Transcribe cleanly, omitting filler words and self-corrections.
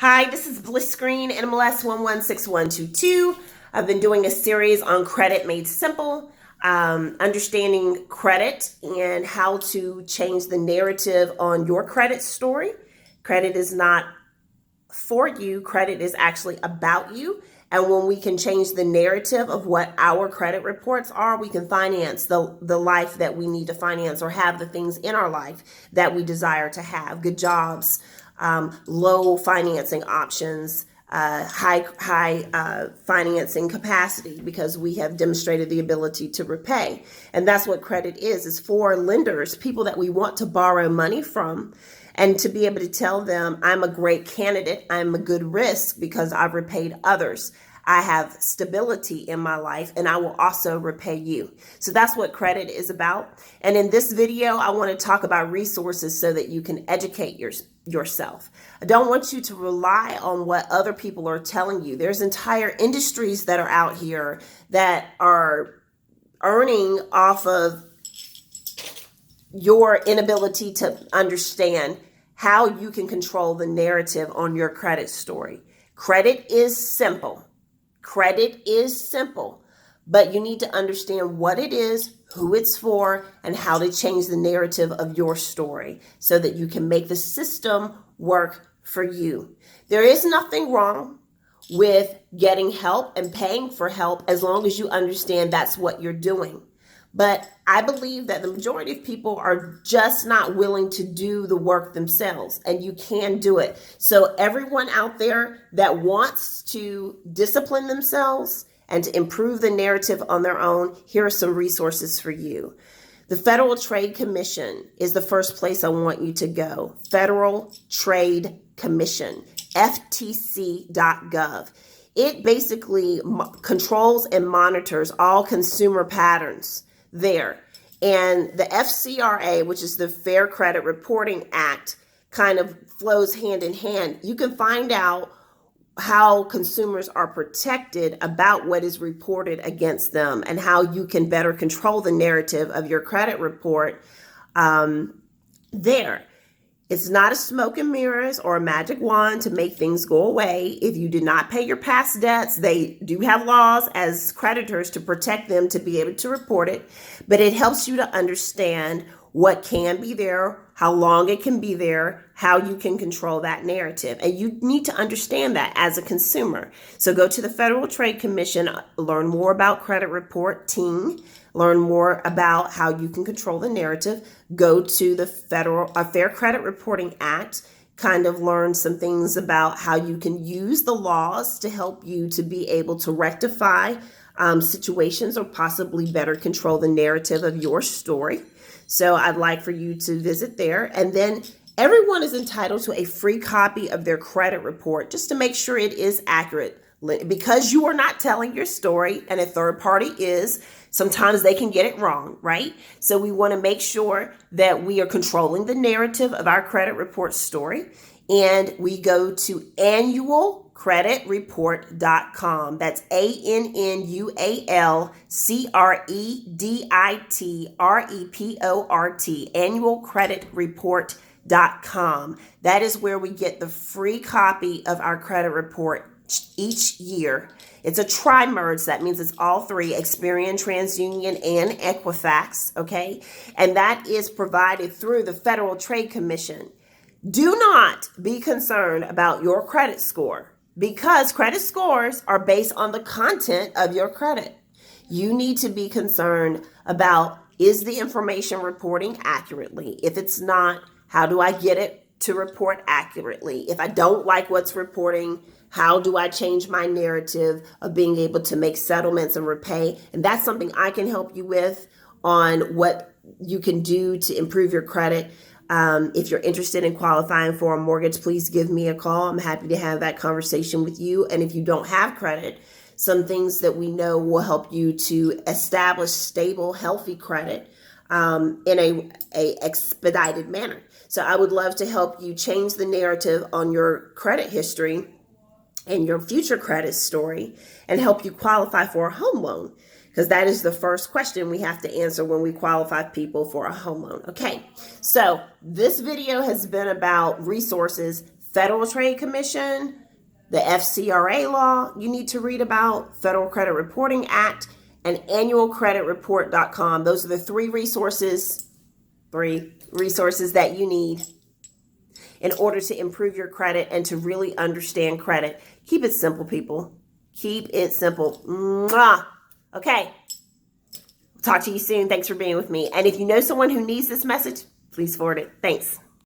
Hi, this is Bliss Green, NMLS 116122. I've been doing a series on credit made simple, understanding credit and how to change the narrative on your credit story. Credit is not for you, credit is actually about you. And when we can change the narrative of what our credit reports are, we can finance the life that we need to finance, or have the things in our life that we desire to have. Good jobs, low financing options, high financing capacity, because we have demonstrated the ability to repay. And that's what credit is for lenders, people that we want to borrow money from, and to be able to tell them, I'm a great candidate, I'm a good risk because I've repaid others. I have stability in my life, and I will also repay you. So that's what credit is about. And in this video, I want to talk about resources so that you can educate yourself. I don't want you to rely on what other people are telling you. There's entire industries that are out here that are earning off of your inability to understand how you can control the narrative on your credit story. Credit is simple. Credit is simple, but you need to understand what it is, who it's for, and how to change the narrative of your story so that you can make the system work for you. There is nothing wrong with getting help and paying for help as long as you understand that's what you're doing. But I believe that the majority of people are just not willing to do the work themselves, and you can do it. So everyone out there that wants to discipline themselves and to improve the narrative on their own, here are some resources for you. The Federal Trade Commission is the first place I want you to go. Federal Trade Commission, FTC.gov. It basically controls and monitors all consumer patterns there. And the FCRA, which is the Fair Credit Reporting Act, kind of flows hand in hand. You can find out how consumers are protected about what is reported against them, and how you can better control the narrative of your credit report there. It's not a smoke and mirrors or a magic wand to make things go away. If you do not pay your past debts, they do have laws as creditors to protect them to be able to report it. But it helps you to understand what can be there, how long it can be there, how you can control that narrative. And you need to understand that as a consumer. So go to the Federal Trade Commission, learn more about credit reporting, learn more about how you can control the narrative. Go to the Fair Credit Reporting Act, kind of learn some things about how you can use the laws to help you to be able to rectify situations, or possibly better control the narrative of your story. So I'd like for you to visit there. And then everyone is entitled to a free copy of their credit report, just to make sure it is accurate. Because you are not telling your story and a third party is, sometimes they can get it wrong, right? So we want to make sure that we are controlling the narrative of our credit report story. And we go to annualcreditreport.com. That's ANNUALCREDITREPORT, annualcreditreport.com. That is where we get the free copy of our credit report each year. It's a tri-merge. That means it's all three: Experian, TransUnion, and Equifax. Okay. And that is provided through the Federal Trade Commission. Do not be concerned about your credit score, because credit scores are based on the content of your credit. You need to be concerned about, is the information reporting accurately? If it's not, how do I get it to report accurately? If I don't like what's reporting, how do I change my narrative of being able to make settlements and repay? And that's something I can help you with, on what you can do to improve your credit. If you're interested in qualifying for a mortgage, please give me a call. I'm happy to have that conversation with you. And if you don't have credit, some things that we know will help you to establish stable, healthy credit in a expedited manner. So I would love to help you change the narrative on your credit history and your future credit story, and help you qualify for a home loan, because that is the first question we have to answer when we qualify people for a home loan. Okay, so this video has been about resources. Federal Trade Commission, the FCRA law you need to read about, Federal Credit Reporting Act, and annualcreditreport.com. Those are the three resources that you need in order to improve your credit and to really understand credit. Keep it simple, people. Keep it simple. Mwah. Okay. Talk to you soon. Thanks for being with me. And if you know someone who needs this message, please forward it. Thanks.